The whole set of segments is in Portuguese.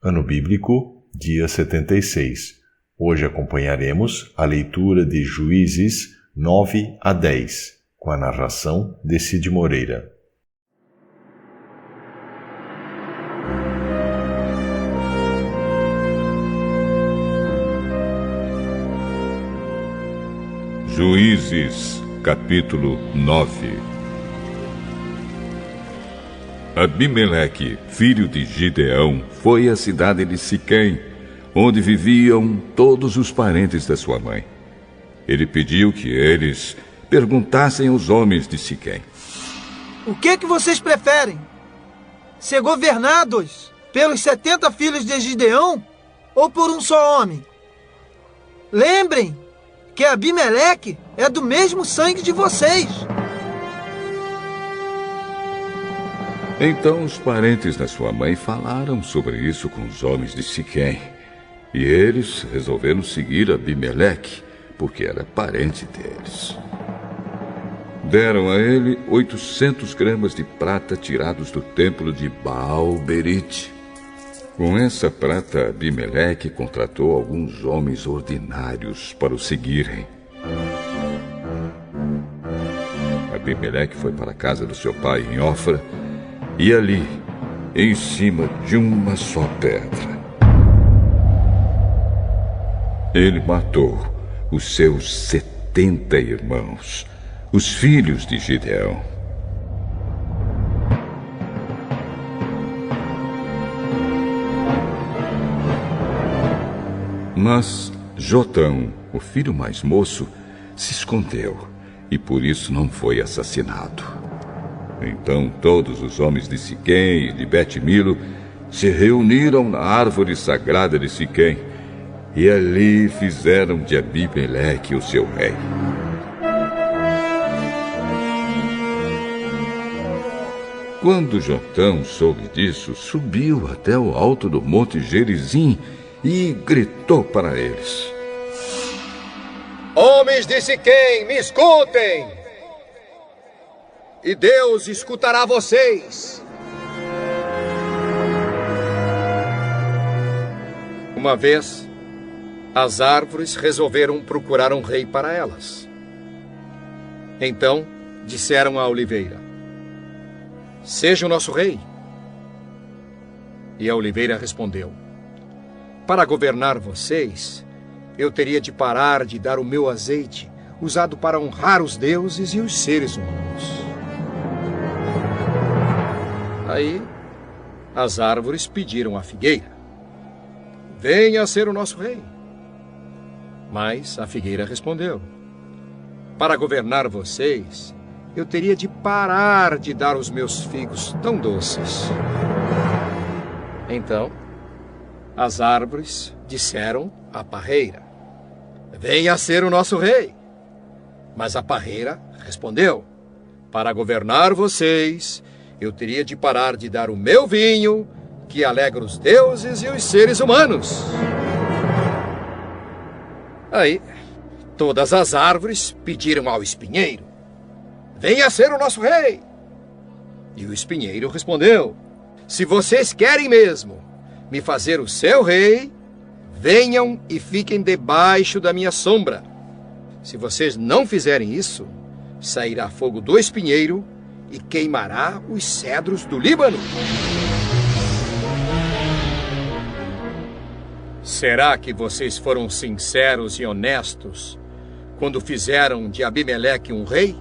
Ano Bíblico, dia 76. Hoje acompanharemos a leitura de Juízes 9 a 10, com a narração de Cid Moreira. Juízes, capítulo 9. Abimeleque, filho de Gideão, foi à cidade de Siquém, onde viviam todos os parentes da sua mãe. Ele pediu que eles perguntassem aos homens de Siquém: O que vocês preferem? Ser governados pelos 70 filhos de Gideão ou por um só homem? Lembrem que Abimeleque é do mesmo sangue de vocês. Então os parentes da sua mãe falaram sobre isso com os homens de Siquém, e eles resolveram seguir Abimeleque, porque era parente deles. Deram a ele 800 gramas de prata tirados do templo de Baal-Berite. Com essa prata, Abimeleque contratou alguns homens ordinários para o seguirem. Abimeleque foi para a casa do seu pai em Ofra, e ali, em cima de uma só pedra, ele matou os seus 70 irmãos, os filhos de Gideão. Mas Jotão, o filho mais moço, se escondeu e por isso não foi assassinado. Então todos os homens de Siquém e de Bet-Milo se reuniram na árvore sagrada de Siquém e ali fizeram de Abimeleque o seu rei. Quando Jotão soube disso, subiu até o alto do monte Gerizim e gritou para eles: Homens de Siquém, me escutem! E Deus escutará vocês. Uma vez, as árvores resolveram procurar um rei para elas. Então, disseram à oliveira: Seja o nosso rei. E a oliveira respondeu: Para governar vocês, eu teria de parar de dar o meu azeite, usado para honrar os deuses e os seres humanos. Aí, as árvores pediram à figueira: Venha ser o nosso rei. Mas a figueira respondeu: Para governar vocês, eu teria de parar de dar os meus figos tão doces. Então, as árvores disseram à parreira: Venha ser o nosso rei. Mas a parreira respondeu: Para governar vocês, eu teria de parar de dar o meu vinho, que alegra os deuses e os seres humanos. Aí, todas as árvores pediram ao espinheiro: Venha ser o nosso rei. E o espinheiro respondeu: Se vocês querem mesmo me fazer o seu rei, venham e fiquem debaixo da minha sombra. Se vocês não fizerem isso, sairá fogo do espinheiro e queimará os cedros do Líbano. Será que vocês foram sinceros e honestos quando fizeram de Abimeleque um rei?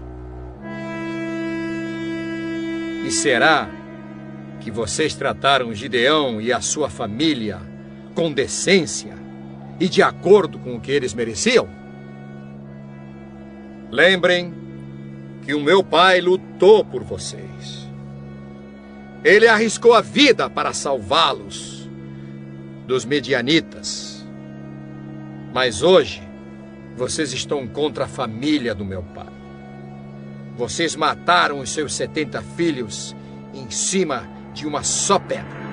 E será que vocês trataram Gideão e a sua família com decência e de acordo com o que eles mereciam? Lembrem que o meu pai lutou por vocês. Ele arriscou a vida para salvá-los dos medianitas. Mas hoje, vocês estão contra a família do meu pai. Vocês mataram os seus 70 filhos em cima de uma só pedra.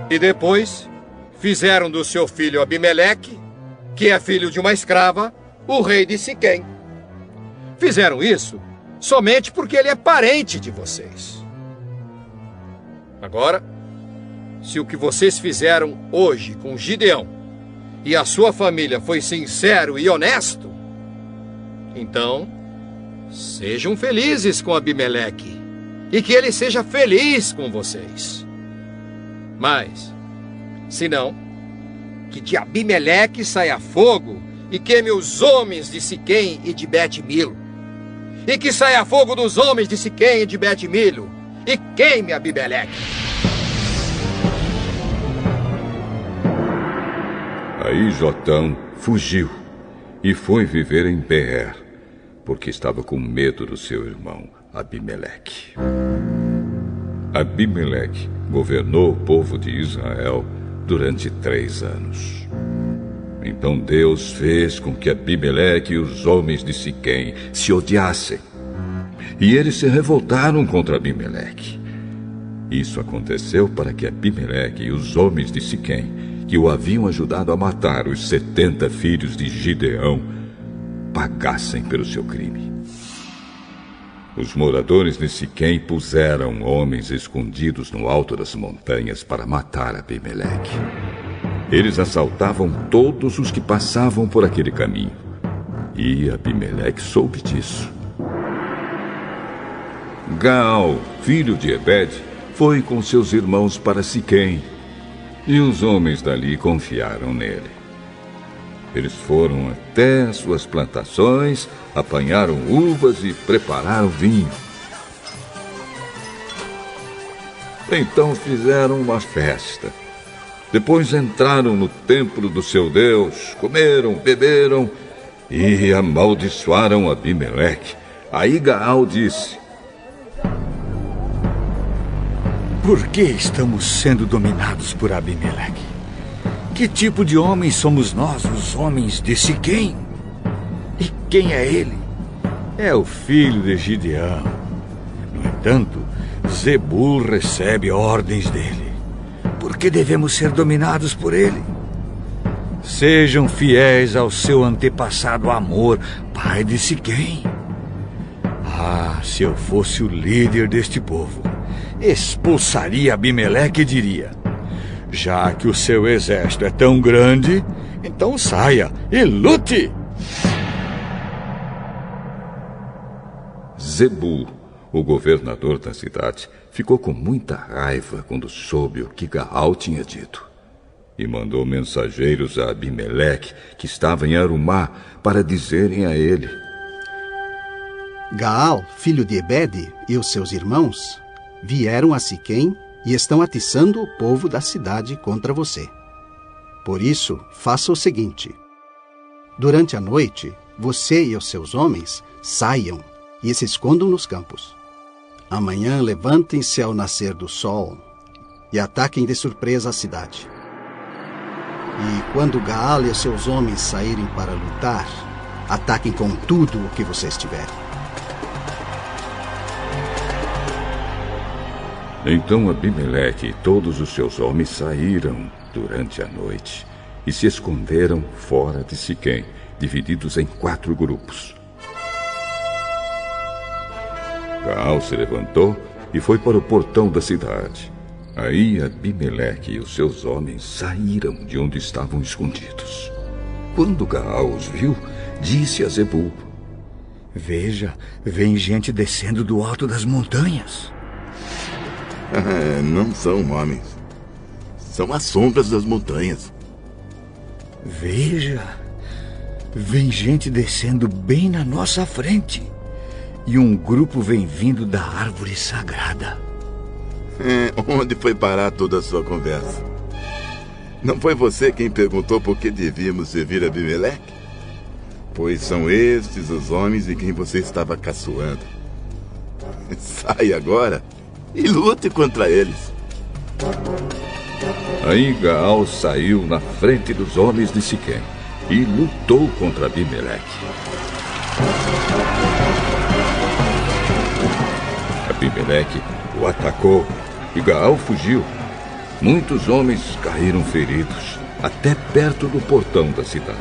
E depois, fizeram do seu filho Abimeleque, que é filho de uma escrava, o rei de Siquém. Fizeram isso somente porque ele é parente de vocês. Agora, se o que vocês fizeram hoje com Gideão e a sua família foi sincero e honesto, então sejam felizes com Abimeleque e que ele seja feliz com vocês. Mas, se não, que de Abimeleque saia fogo e queime os homens de Siquém e de Bet-Milo. E que saia fogo dos homens de Siquém e de Bet-Milo e queime Abimeleque. Aí Jotão fugiu e foi viver em Beer, porque estava com medo do seu irmão Abimeleque. Abimeleque governou o povo de Israel durante 3 anos. Então Deus fez com que Abimeleque e os homens de Siquém se odiassem. E eles se revoltaram contra Abimeleque. Isso aconteceu para que Abimeleque e os homens de Siquém, que o haviam ajudado a matar os 70 filhos de Gideão, pagassem pelo seu crime. Os moradores de Siquém puseram homens escondidos no alto das montanhas para matar Abimeleque. Eles assaltavam todos os que passavam por aquele caminho. E Abimeleque soube disso. Gaal, filho de Ebed, foi com seus irmãos para Siquém. E os homens dali confiaram nele. Eles foram até as suas plantações, apanharam uvas e prepararam vinho. Então fizeram uma festa. Depois entraram no templo do seu Deus, comeram, beberam e amaldiçoaram Abimeleque. Aí Gaal disse: Por que estamos sendo dominados por Abimeleque? Que tipo de homens somos nós, os homens de Siquém? E quem é ele? É o filho de Gideão. No entanto, Zebul recebe ordens dele. Por que devemos ser dominados por ele? Sejam fiéis ao seu antepassado Amor, pai de Siquém. Ah, se eu fosse o líder deste povo, expulsaria Abimeleque e diria: já que o seu exército é tão grande, então saia e lute! Zebul, o governador da cidade, ficou com muita raiva quando soube o que Gaal tinha dito. E mandou mensageiros a Abimeleque, que estava em Arumá, para dizerem a ele: Gaal, filho de Ebed, e os seus irmãos vieram a Siquém e estão atiçando o povo da cidade contra você. Por isso, faça o seguinte: durante a noite, você e os seus homens saiam e se escondam nos campos. Amanhã levantem-se ao nascer do sol e ataquem de surpresa a cidade. E quando Gaal e os seus homens saírem para lutar, ataquem com tudo o que vocês tiverem. Então Abimeleque e todos os seus homens saíram durante a noite e se esconderam fora de Siquém, divididos em 4 grupos. Gaal se levantou e foi para o portão da cidade. Aí Abimeleque e os seus homens saíram de onde estavam escondidos. Quando Gaal os viu, disse a Zebul: Veja, vem gente descendo do alto das montanhas. Não são homens. São as sombras das montanhas. Veja, vem gente descendo bem na nossa frente. E um grupo vem vindo da árvore sagrada. Onde foi parar toda a sua conversa? Não foi você quem perguntou por que devíamos servir Abimeleque? Pois são estes os homens de quem você estava caçoando. Saia agora e lute contra eles. Aí Gaal saiu na frente dos homens de Siquém e lutou contra Abimeleque. Abimeleque o atacou e Gaal fugiu. Muitos homens caíram feridos até perto do portão da cidade.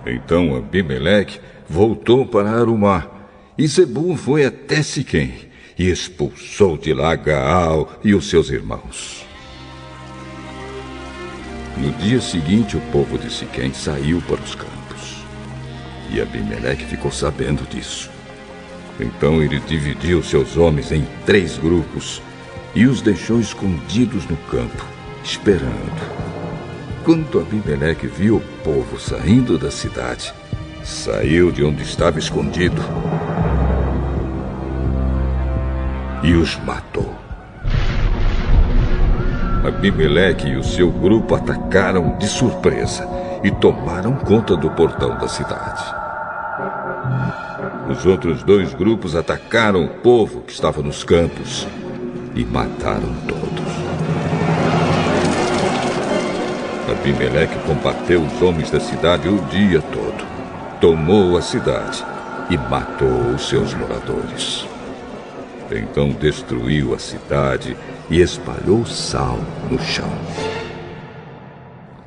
Então Abimeleque voltou para Arumá e Zebul foi até Siquém e expulsou de lá Gaal e os seus irmãos. No dia seguinte, o povo de Siquém saiu para os campos. E Abimeleque ficou sabendo disso. Então ele dividiu seus homens em 3 grupos e os deixou escondidos no campo, esperando. Quando Abimeleque viu o povo saindo da cidade, saiu de onde estava escondido e os matou. Abimeleque e o seu grupo atacaram de surpresa e tomaram conta do portão da cidade. Os outros 2 grupos atacaram o povo que estava nos campos e mataram todos. Abimeleque combateu os homens da cidade o dia todo, tomou a cidade e matou os seus moradores. Então destruiu a cidade e espalhou sal no chão.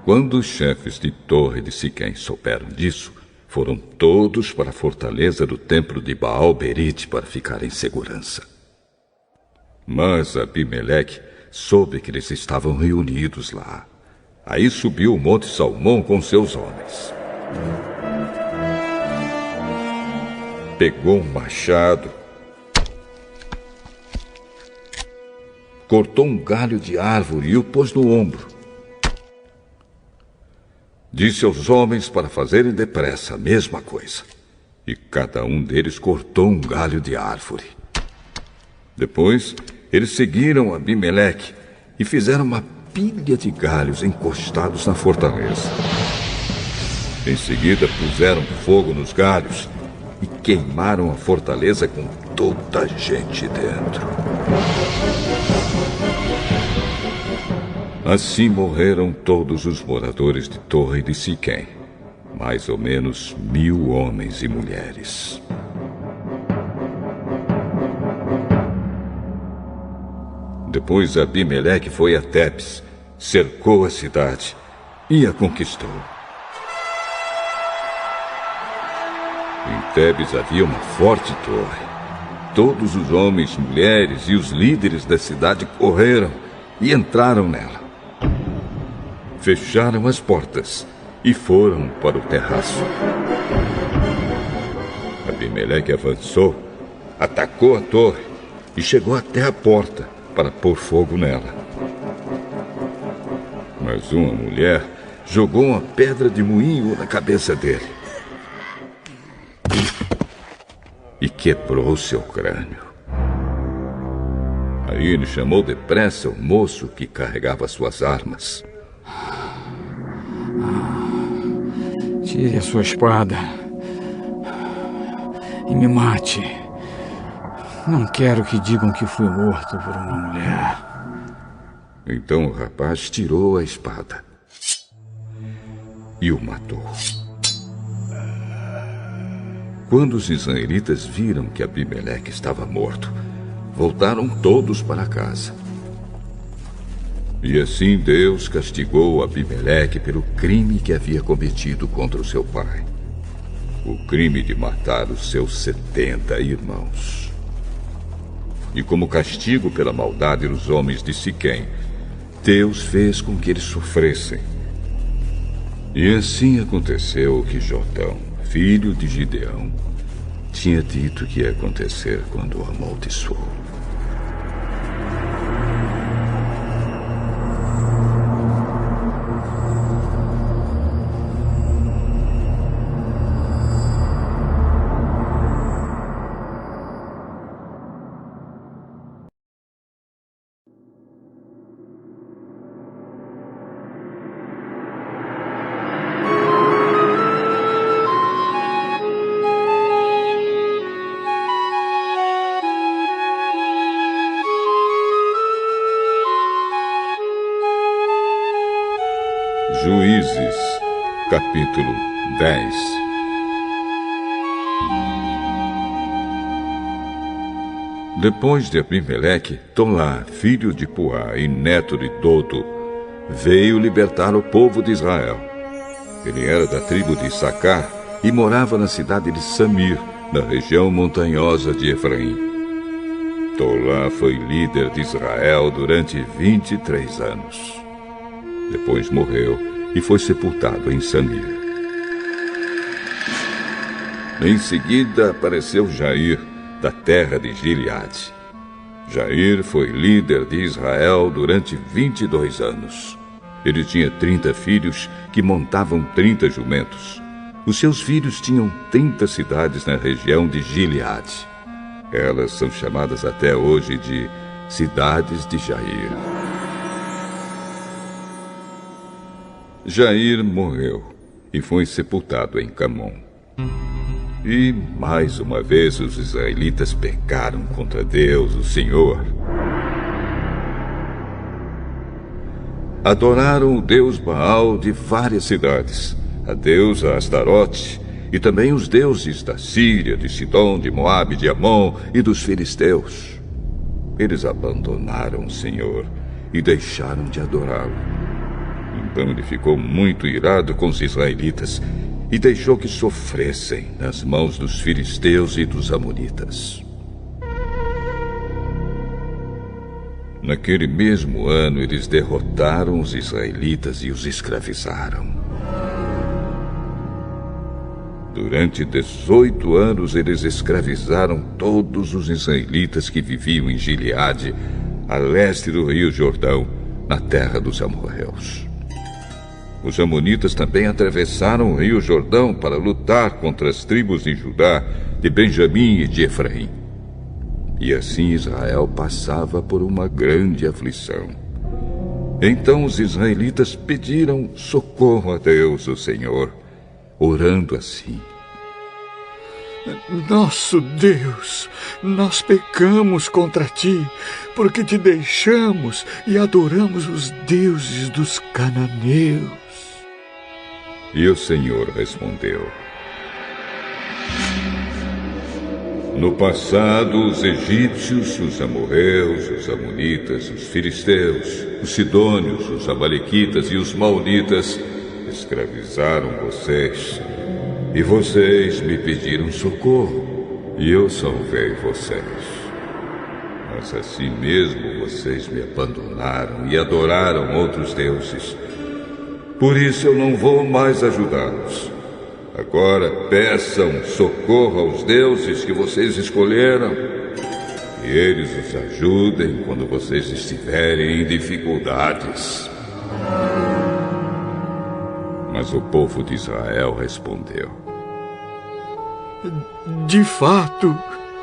Quando os chefes de torre de Siquém souberam disso, foram todos para a fortaleza do templo de Baal-Berite para ficar em segurança. Mas Abimeleque soube que eles estavam reunidos lá. Aí subiu o Monte Salmão com seus homens. Pegou um machado, cortou um galho de árvore e o pôs no ombro. Disse aos homens para fazerem depressa a mesma coisa. E cada um deles cortou um galho de árvore. Depois, eles seguiram Abimeleque e fizeram uma pilha de galhos encostados na fortaleza. Em seguida, puseram fogo nos galhos e queimaram a fortaleza com toda a gente dentro. Assim morreram todos os moradores de Torre de Siquém, mais ou menos 1000 homens e mulheres. Depois Abimeleque foi a Tebes, cercou a cidade e a conquistou. Em Tebes havia uma forte torre. Todos os homens, mulheres e os líderes da cidade correram e entraram nela. Fecharam as portas e foram para o terraço. Abimeleque avançou, atacou a torre e chegou até a porta para pôr fogo nela. Mas uma mulher jogou uma pedra de moinho na cabeça dele e quebrou seu crânio. Aí ele chamou depressa o moço que carregava suas armas. Tire a sua espada e me mate. Não quero que digam que fui morto por uma mulher. Então o rapaz tirou a espada e o matou. Quando os israelitas viram que Abimeleque estava morto, voltaram todos para casa. E assim Deus castigou Abimeleque pelo crime que havia cometido contra o seu pai. O crime de matar os seus 70 irmãos. E como castigo pela maldade dos homens de Siquém, Deus fez com que eles sofressem. E assim aconteceu o que Jotão, filho de Gideão, tinha dito que ia acontecer quando o amaldiçoou. Juízes, capítulo 10. Depois de Abimeleque, Tolá, filho de Puá e neto de Dodo, veio libertar o povo de Israel. Ele era da tribo de Issacar e morava na cidade de Samir, na região montanhosa de Efraim. Tolá foi líder de Israel durante 23 anos. Depois morreu e foi sepultado em Samir. Em seguida apareceu Jair, da terra de Gileade. Jair foi líder de Israel durante 22 anos. Ele tinha 30 filhos que montavam 30 jumentos. Os seus filhos tinham 30 cidades na região de Gileade. Elas são chamadas até hoje de cidades de Jair. Jair morreu e foi sepultado em Camon. E, mais uma vez, os israelitas pecaram contra Deus, o Senhor. Adoraram o deus Baal de várias cidades, a deusa Astarote, e também os deuses da Síria, de Sidom, de Moabe, de Amon e dos filisteus. Eles abandonaram o Senhor e deixaram de adorá-lo. Então ele ficou muito irado com os israelitas e deixou que sofressem nas mãos dos filisteus e dos amonitas. Naquele mesmo ano, eles derrotaram os israelitas e os escravizaram. Durante 18 anos, eles escravizaram todos os israelitas que viviam em Gileade, a leste do rio Jordão, na terra dos amorreus. Os amonitas também atravessaram o rio Jordão para lutar contra as tribos de Judá, de Benjamim e de Efraim. E assim Israel passava por uma grande aflição. Então os israelitas pediram socorro a Deus, o Senhor, orando assim: Nosso Deus, nós pecamos contra ti, porque te deixamos e adoramos os deuses dos cananeus. E o Senhor respondeu: No passado, os egípcios, os amorreus, os amonitas, os filisteus, os sidônios, os amalequitas e os maonitas escravizaram vocês. E vocês me pediram socorro, e eu salvei vocês. Mas assim mesmo vocês me abandonaram e adoraram outros deuses. Por isso eu não vou mais ajudá-los. Agora peçam socorro aos deuses que vocês escolheram, e eles os ajudem quando vocês estiverem em dificuldades. Mas o povo de Israel respondeu: De fato,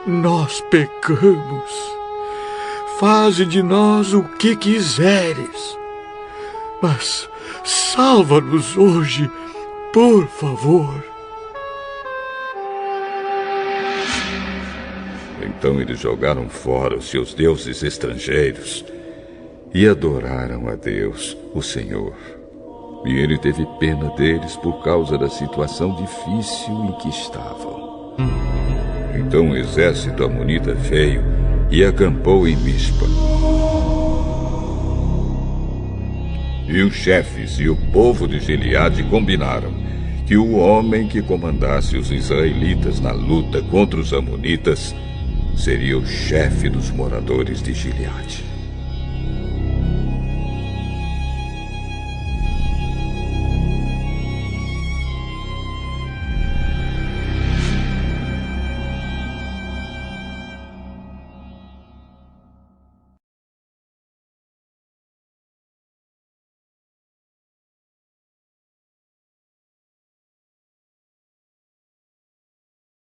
nós pecamos. Faze de nós o que quiseres, mas salva-nos hoje, por favor. Então eles jogaram fora os seus deuses estrangeiros e adoraram a Deus, o Senhor. E ele teve pena deles por causa da situação difícil em que estavam. Então o exército amonita veio e acampou em Mispa. E os chefes e o povo de Gileade combinaram que o homem que comandasse os israelitas na luta contra os amonitas seria o chefe dos moradores de Gileade.